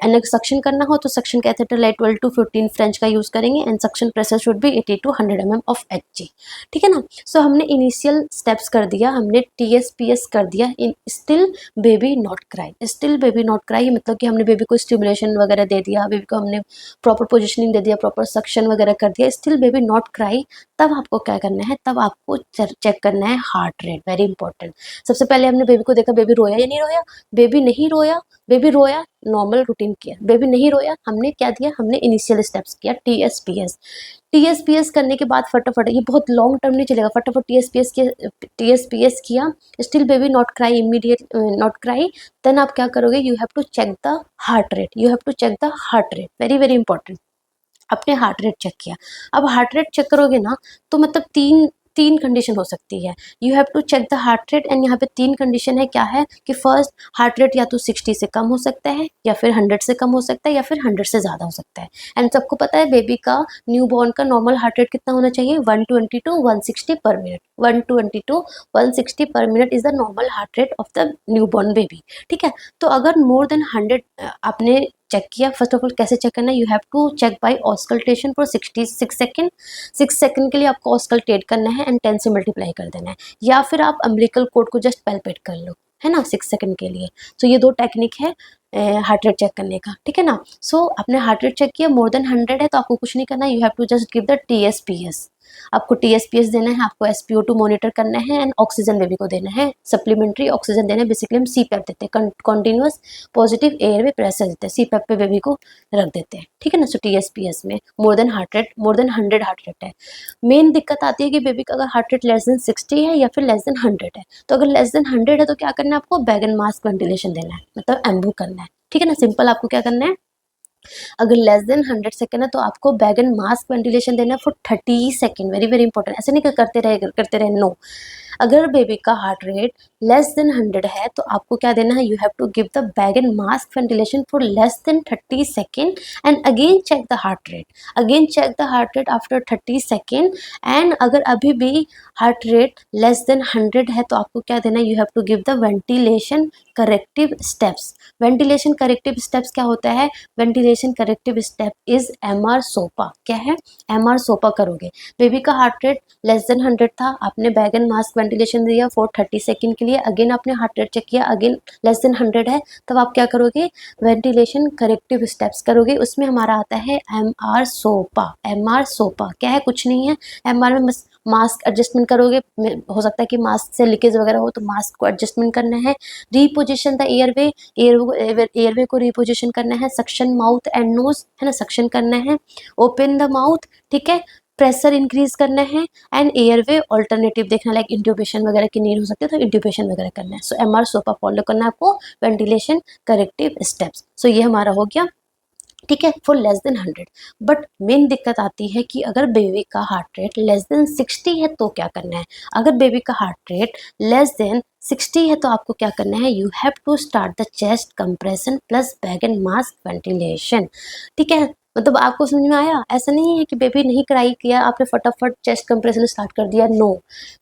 एंड सक्शन करना हो तो suction catheter like 12 to 15 French का यूज करेंगे, and suction pressure should be 80 to 100 mm of Hg, ठीक है ना। सो हमने इनिशियल स्टेप्स कर दिया, हमने TSPS कर दिया, in still baby not cry, still baby not cry मतलब कि हमने बेबी को स्टिमुलेशन वगैरह दे दिया, बेबी को हमने प्रॉपर पोजीशनिंग दे दिया, प्रॉपर सक्शन वगैरह कर दिया, स्टिल बेबी नॉट क्राई, तब आपको क्या करना है, तब आपको चेक करना है हार्ट रेट, वेरी इंपॉर्टेंट। सबसे पहले हमने बेबी को देखा, बेबी रोया या नहीं रोया, बेबी नहीं रोया, बेबी रोया, नॉर्मल रूटीन किया, बेबी नहीं रोया, हमने क्या दिया, हमने इनिशियल स्टेप्स किया, TSPS। TSPS करने के बाद फटाफट, ये बहुत लॉन्ग टर्म नहीं चलेगा, फटाफट TSPS किया, still baby not cry, immediate not cry, then आप क्या करोगे, you have to check the heart rate, you have to check the heart rate, very very important. आपने हार्ट रेट चेक किया, अब हार्ट रेट चेक करोगे ना, तो मतलब तीन तीन कंडीशन हो सकती है, you have to check the heart rate, and यहाँ पे तीन कंडीशन है, क्या है कि फर्स्ट हार्ट रेट या तो 60 से कम हो सकता है, या फिर 100 से कम हो सकता है, या फिर 100 से ज़्यादा हो सकता है। एंड सबको पता है बेबी का, न्यू बॉर्न का नॉर्मल हार्ट रेट कितना होना चाहिए, 120 to 160 पर मिनट, 120 to 160 पर minute is the normal heart rate of the new born baby, ठीक है। तो अगर मोर देन 100 आपने चेक किया, फर्स्ट ऑफ ऑल कैसे चेक करना है, you have to check by auscultation for 66 second, 6 second के लिए आपको ऑस्कल्टेट करना है, एंड 10 से मल्टीप्लाई कर देना है, या फिर आप अम्बिलिकल कोड को जस्ट पैल्पेट कर लो, है ना, 6 सेकेंड के लिए। तो ये दो टेक्निक है हार्ट रेट चेक करने का, ठीक है ना। सो आपने हार्ट रेट चेक किया, मोर देन 100 है तो आपको कुछ नहीं करना, you have to just give the TSPS, आपको TSPS देना है, आपको SpO2 मॉनिटर करना है, एंड ऑक्सीजन बेबी को देना है, सप्लीमेंट्री ऑक्सीजन देना है, बेसिकली हम CPAP देते हैं, कॉन्टिन्यूअस पॉजिटिव एयरवे प्रेशर देते हैं, CPAP पे बेबी को रख देते हैं, ठीक है ना। सो TSPS में मोर देन 100 हार्ट रेट है। मेन दिक्कत आती है कि बेबी का अगर हार्ट रेट लेस देन 60 है या फिर लेस देन 100 है, तो अगर लेस देन 100 है तो क्या करना है, आपको बैग एंड मास्क वेंटिलेशन देना है, मतलब एम्बू करना है, ठीक है ना। सिंपल आपको क्या करना है, अगर लेस देन 100 सेकेंड है तो आपको बैग एंड मास्क वेंटिलेशन देना है for 30 second, very very important. ऐसे नहीं कि करते रहे, नो। अगर बेबी का हार्ट रेट लेस देन 100 है तो आपको क्या देना है, you have to give the bag and mask ventilation for less than 30 second, and again check the heart rate, again check the heart rate after 30 second, and अगर अभी भी हार्ट रेट लेस देन 100 है तो आपको क्या देना है, you have to give the ventilation corrective steps. Ventilation corrective steps क्या होता है, ventilation corrective step is MR SOPA, क्या है, MR सोपा करोगे। बेबी का हार्ट रेट लेस देन 100 था, आपने बैग एंड मास्क वेंटिलेशन दिया फॉर 30 सेकेंड के लिए, अगेन आपने हार्ट रेट चेक किया, अगेन लेस देन 100 है, तब आप क्या करोगे, वेंटिलेशन करेक्टिव स्टेप्स करोगे। उसमें हमारा आता है MR सोपा, MR सोपा क्या है, कुछ नहीं है, MR में बस मास्क एडजस्टमेंट करोगे, हो सकता है कि मास्क से लीकेज वगैरह हो तो मास्क को एडजस्टमेंट करना है, रीपोजिशन द एयरवे, एयरवे को रीपोजिशन करना है, सक्शन माउथ एंड नोज, है ना, सक्शन करना है, ओपन द माउथ, ठीक है, प्रेशर इंक्रीज करना है एंड एयरवे ऑल्टरनेटिव देखना, लाइक इंट्यूबेशन वगैरह की नीड हो सकती है तो इंट्यूबेशन वगैरह करना है। सो एमआर सोपा फॉलो करना है आपको, वेंटिलेशन करेक्टिव स्टेप्स। सो ये हमारा हो गया, ठीक है, for less than 100। But main दिक्कत आती है कि अगर बेबी का हार्ट रेट लेस देन 60 है तो क्या करना है। अगर बेबी का हार्ट रेट लेस देन 60 है तो आपको क्या करना है, you have to start the chest compression plus bag and mask ventilation. ठीक है, मतलब आपको समझ में आया। ऐसा नहीं है कि बेबी नहीं कराई किया आपने फटाफट चेस्ट कंप्रेशन स्टार्ट कर दिया, नो।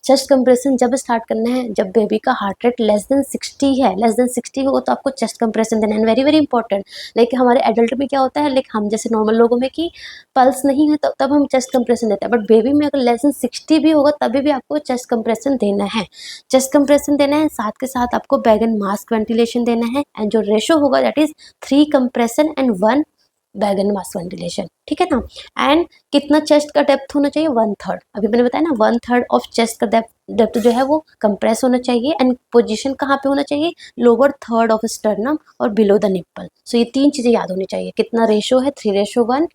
चेस्ट कंप्रेशन जब स्टार्ट करना है जब बेबी का हार्ट रेट लेस देन 60 है, लेस देन 60 हो तो आपको चेस्ट कंप्रेशन देना है। Very very important. लाइक हमारे एडल्ट में क्या होता है, लाइक हम जैसे नॉर्मल लोगों में कि पल्स नहीं है तब हम चेस्ट कंप्रेशन देते हैं, बट बेबी में अगर लेस देन 60 भी होगा तभी भी आपको चेस्ट कंप्रेशन देना है। चेस्ट कंप्रेशन देना है, साथ के साथ आपको बैग एंड मास्क वेंटिलेशन देना है, एंड जो रेशो होगा that is 3 compression and 1 bag and mask ventilation. ठीक है ना। एंड कितना चेस्ट का डेप्थ होना चाहिए, 1/3। अभी मैंने बताया ना 1/3 ऑफ चेस्ट का डेप्थ जो है वो कंप्रेस होना चाहिए, एंड पोजीशन कहाँ पे होना चाहिए, लोअर थर्ड ऑफ स्टर्नम और बिलो द निप्पल। सो ये 3 चीजें याद होनी चाहिए। कितना रेशो है, 3:1।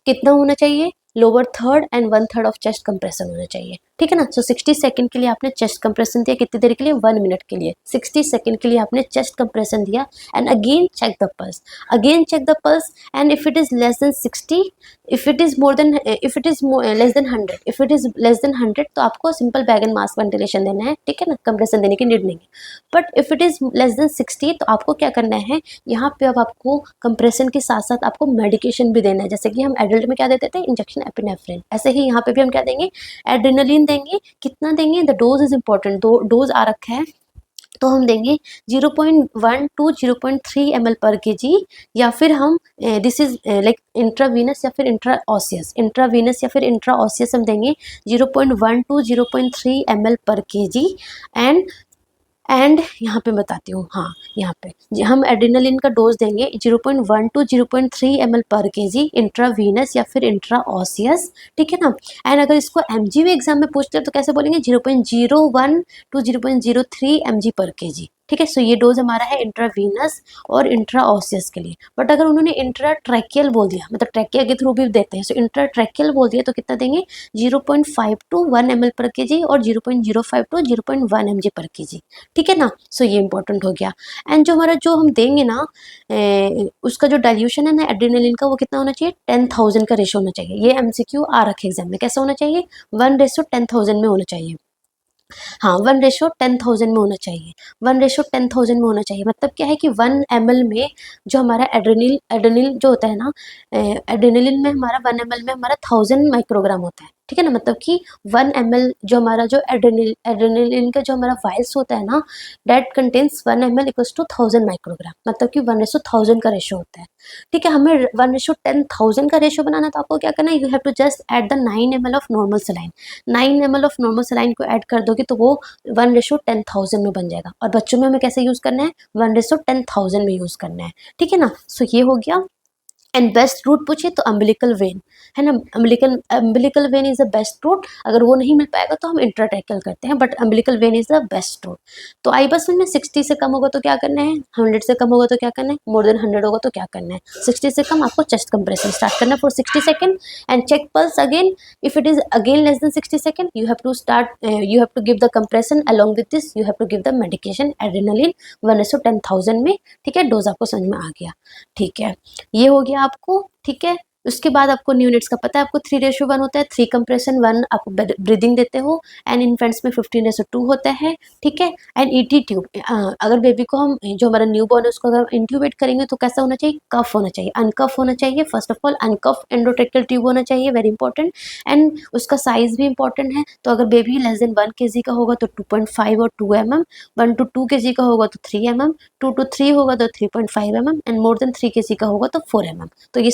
कितना होना चाहिए, lower third and 1/3 of chest compression होना चाहिए। ठीक है ना। सो 60 सेकंड के लिए आपने चेस्ट कंप्रेशन दिया, कितनी देर के लिए, 1 मिनट के लिए। 60 सेकंड के लिए आपने चेस्ट कंप्रेशन दिया, and again check the pulse, again check the pulse, and if it is less than 60, if it is more than, if it is less than 100, if it is less than 100 तो आपको simple bag and mask ventilation देना है। ठीक है ना, कंप्रेशन देने की नीड नहीं है। But if it is less than 60 तो आपको क्या करना है, यहाँ पे अब आपको कंप्रेशन के साथ साथ आपको मेडिकेशन भी देना है। जैसे कि हम एडल्ट में क्या देते थे, इंजेक्शन एपिनेफ्रिन, ऐसे ही यहाँ पे भी हम क्या देंगे, एड्रेनलिन देंगे। कितना देंगे, द डोज इज इंपॉर्टेंट, दो डोज आ रखा है तो हम देंगे 0.1 टू 0.3 ml पर केजी, या फिर हम दिस इज लाइक इंट्रावीनस या फिर इंट्राओसियस, इंट्रावीनस या फिर इंट्राओसियस हम देंगे 0.1 टू 0.3 ml पर केजी। एंड यहाँ पे बताती हूँ, हाँ यहाँ पे हम एड्रेनलिन का डोज देंगे 0.1 टू 0.3 ml पर केजी, इंट्रावीनस या फिर इंट्राओसियस। ठीक है ना। एंड अगर इसको एमजी एग्जाम में पूछते हैं तो कैसे बोलेंगे, 0.01 टू 0.03 mg पर केजी। ठीक है। सो ये डोज हमारा है इंट्रावीनस और इंट्राओसियस के लिए। बट अगर उन्होंने इंट्राट्रैकियल बोल दिया, मतलब ट्रैकिया के थ्रू भी देते हैं, सो इंट्राट्रैकियल बोल दिया तो कितना देंगे, 0.5 टू 1 ml पर केजी और 0.05 टू 0.1 mg पर केजी। ठीक है ना। सो ये इंपॉर्टेंट हो गया। एंड जो हमारा जो हम देंगे ना उसका जो डाइल्यूशन है ना एड्रेनलिन का, वो कितना होना चाहिए, 10,000 का रेशो होना चाहिए। ये एमसीक्यू आ रखे एग्जाम में, कैसा होना चाहिए, 1:10,000 में होना चाहिए। हाँ 1:10,000 में होना चाहिए, 1:10,000 में होना चाहिए। मतलब क्या है कि 1 ml में जो हमारा एड्रेनिल जो होता है ना, एड्रेनलिन में हमारा 1 ml में हमारा 1000 माइक्रोग्राम होता है। ठीक है ना। मतलब कि 1 ml जो हमारा जो एड्रेनलिन का जो हमारा वायल्स होता है ना, that contains 1 ml equals to 1000 microgram, मतलब कि 1:1000 का रेशो होता है। ठीक है। हमें 1:10,000 का रेशो बनाना तो आपको क्या करना है, you have to just add the 9 ml of normal saline. 9 ml of normal saline को ऐड कर दोगे तो वो 1:10,000 में बन जाएगा। और बच्चों में हमें कैसे यूज करना है, 1:10,000 में यूज करना है। ठीक है ना। सो ये हो गया। एंड बेस्ट रूट पूछे तो अम्बिलिकल वेन है ना, umbilical when is the best route. अगर वो नहीं मिल पाएगा तो हम इंट्राट्रैकियल करते हैं, but umbilical when is the best route. तो आई बस में 60 से कम होगा तो क्या करना है, 100 से कम होगा तो क्या करना है, मोर देन 100 होगा तो क्या करना है, 60 से कम आपको चेस्ट कंप्रेशन स्टार्ट करना है for 60 second and check pulse again. If it is again less than 60 second you have to start, you have to give the compression along with this you have to give the medication adrenaline 1:10,000 में। ठीक है। डोज आपको समझ में आ गया। ठीक है, ये हो गया आपको। ठीक है। उसके बाद आपको न्यूनेट्स का पता है, आपको 3:1 होता है, 3 कंप्रेशन 1 आपको ब्रीदिंग देते हो, एंड इन्फेंट्स में 15:2 होता है। ठीक है। एंड ईटी ट्यूब, अगर बेबी को हम जो हमारा न्यू बॉर्न है उसको अगर इंट्यूबेट करेंगे तो कैसा होना चाहिए, कफ होना चाहिए, अनकफ होना चाहिए। फर्स्ट ऑफ ऑल अनकफ एंडोट्रेक्टल ट्यूब होना चाहिए, वेरी इंपॉर्टेंट। एंड उसका साइज भी इंपॉर्टेंट है। तो अगर बेबी लेस देन 1 kg का होगा तो 2.5 और 2 mm, 1 to 2 kg का होगा तो 3 mm, 2 to 3 होगा तो 3.5 mm, and more than 3 kg का होगा तो 4 mm। तो ये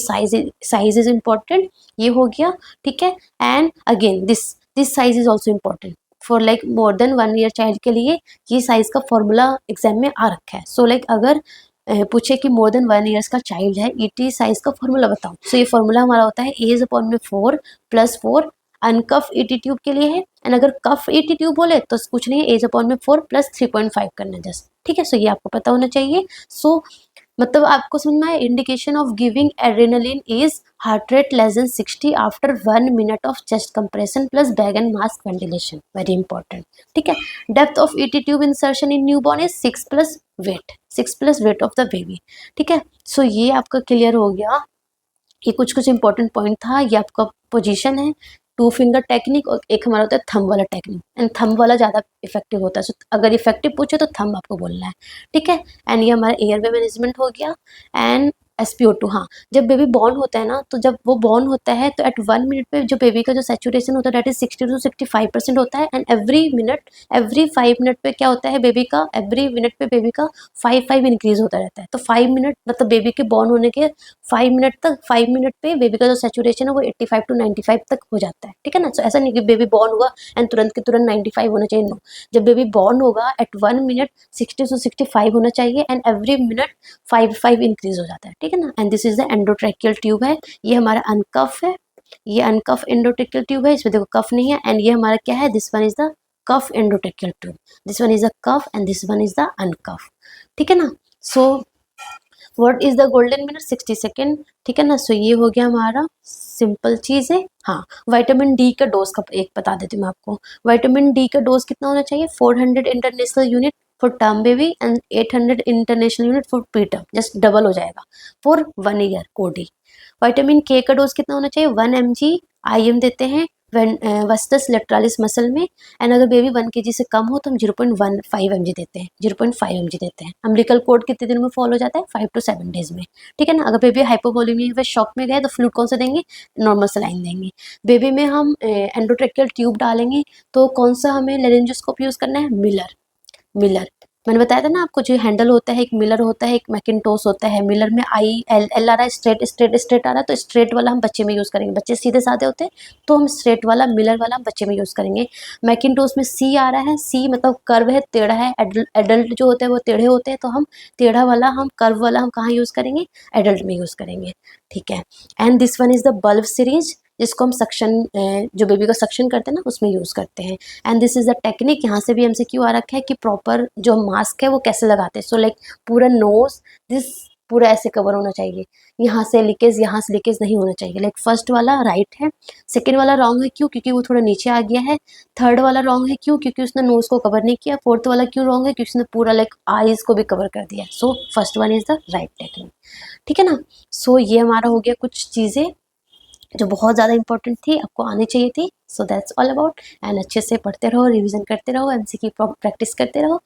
साइज इज इम्पॉर्टेंट, ये हो गया। ठीक है। And again this size is also important for like more than 1 year child के लिए। ये साइज का फॉर्मूला एग्जाम में आ रखा है। सो लाइक अगर पूछे कि मोर देन 1 years का चाइल्ड है, ईटी साइज का फॉर्मूला बताओ। सो ये फॉर्मूला हमारा होता है एज अपॉन में 4 + 4 अनकफ ईटी ट्यूब के लिए है। एंड अगर कफ ईटी ट्यूब बोले तो कुछ नहीं है, एज अपॉन में 4 + 3.5 करना जस्ट। ठीक है। सो ये आपको पता होना चाहिए। सो मतलब आपको समझ में आया, indication of giving adrenaline is heart rate less than 60 after 1 minute of chest compression plus bag and mask ventilation, very important. ठीक है, depth of ET tube insertion in newborn is 6 plus weight of the baby. ठीक है, सो ये आपका क्लियर हो गया। ये कुछ कुछ इंपॉर्टेंट पॉइंट था। ये आपका पोजीशन है, 2 फिंगर टेक्निक, और एक हमारा होता है थंब वाला टेक्निक, एंड थंब वाला ज़्यादा इफेक्टिव होता है। सो अगर इफेक्टिव पूछे तो थंब आपको बोलना है। ठीक है, एंड ये हमारा एयरवे मैनेजमेंट हो गया। एंड SpO2, हाँ, जब बेबी बॉर्न होता है ना, तो जब वो बॉर्न होता है तो एट 1 मिनट पे जो बेबी का जो सैचुरेशन होता है दैट इज 60 to 65% होता है। एंड एवरी 5 मिनट पे क्या होता है, बेबी का एवरी मिनट पे बेबी का 5 इंक्रीज होता रहता है। तो 5 मिनट मतलब बेबी के बॉर्न होने के 5 मिनट पे बेबी का जो सैचुरेशन है वो 85 to 95 तक हो जाता है। ठीक है ना, तो ऐसा नहीं कि बेबी बॉर्न हुआ एंड तुरंत के तुरंत 95 होना चाहिए, नो। जब बेबी बॉर्न होगा एट 1 मिनट 60 to 65 होना चाहिए, एंड एवरी मिनट 5 इंक्रीज हो जाता है। ठीक है ना, and this is the endotracheal tube है। ये हमारा अनकफ है, ये अनकफ एंडोट्रैकियल ट्यूब है, इसमें देखो कफ नहीं है। एंड ये हमारा क्या है, this one is the cuff endotracheal tube, this one is the cuff and this one is the uncuff. ठीक है ना, so what is the golden minute, 60 second. ठीक है ना, सो ये हो गया हमारा, सिंपल चीज है। हाँ, विटामिन डी का डोज का एक बता देती हूँ मैं आपको। विटामिन डी का डोज कितना होना चाहिए, 400 international unit for term baby and 800 international unit for pre term, just double हो जाएगा फॉर 1 ईयर कोडी। विटामिन के का डोज कितना होना चाहिए, 1 mg IM देते हैं वस्टस लेटरालिस मसल में। एंड अगर बेबी 1 kg से कम हो तो हम 0.15 mg देते हैं, 0.5 mg देते हैं। अम्बिलिकल कोड कितने दिन में फॉलो हो जाता है, 5 to 7 डेज में। ठीक है ना, अगर बेबी हाइपोवोलेमिया या शॉक में गए तो फ्लूइड कौन सा देंगे, नॉर्मल सलाइन देंगे। बेबी में हम एंडोट्रेकियल ट्यूब डालेंगे तो कौन सा हमें लेरेंजोस्कोप यूज करना है, मिलर। मिलर मैंने बताया था ना आपको, जो हैंडल होता है एक मिलर होता है, एक मैकिनटोस होता है। मिलर में एल आ रहा है, स्ट्रेट स्ट्रेट स्ट्रेट आ रहा है, तो स्ट्रेट वाला हम बच्चे में यूज़ करेंगे। बच्चे सीधे साधे होते हैं तो हम स्ट्रेट वाला मिलर वाला हम बच्चे में यूज़ करेंगे। मैकिनटोस में सी आ रहा है, सी मतलब कर्व है, टेढ़ा है। एडल्ट जो होते हैं वो टेढ़े होते हैं, तो हम टेढ़ा वाला हम कर्व वाला हम कहाँ यूज़ करेंगे, एडल्ट में यूज़ करेंगे। ठीक है, and this one is the bulb series, जिसको हम सक्शन जो बेबी का सक्शन करते हैं ना उसमें यूज़ करते हैं। And this is the technique, यहाँ से भी MCQ आ रखा है कि प्रॉपर जो मास्क है वो कैसे लगाते हैं। सो लाइक पूरा नोज दिस पूरा ऐसे कवर होना चाहिए, यहाँ से लीकेज नहीं होना चाहिए। लाइक फर्स्ट वाला राइट है, सेकेंड वाला रॉन्ग है, क्यों, क्योंकि वो थोड़ा नीचे आ गया है। थर्ड वाला रॉन्ग है, क्यों, क्योंकि उसने नोज को कवर नहीं किया। फोर्थ वाला क्यों रॉन्ग है, क्योंकि उसने पूरा लाइक आईज को भी कवर कर दिया। So first one is the right technique. ठीक है ना, सो ये हमारा हो गया कुछ चीज़ें जो बहुत ज़्यादा इंपॉर्टेंट थी, आपको आनी चाहिए थी। So that's all about, and अच्छे से पढ़ते रहो, रिवीजन करते रहो, MCQ प्रैक्टिस करते रहो।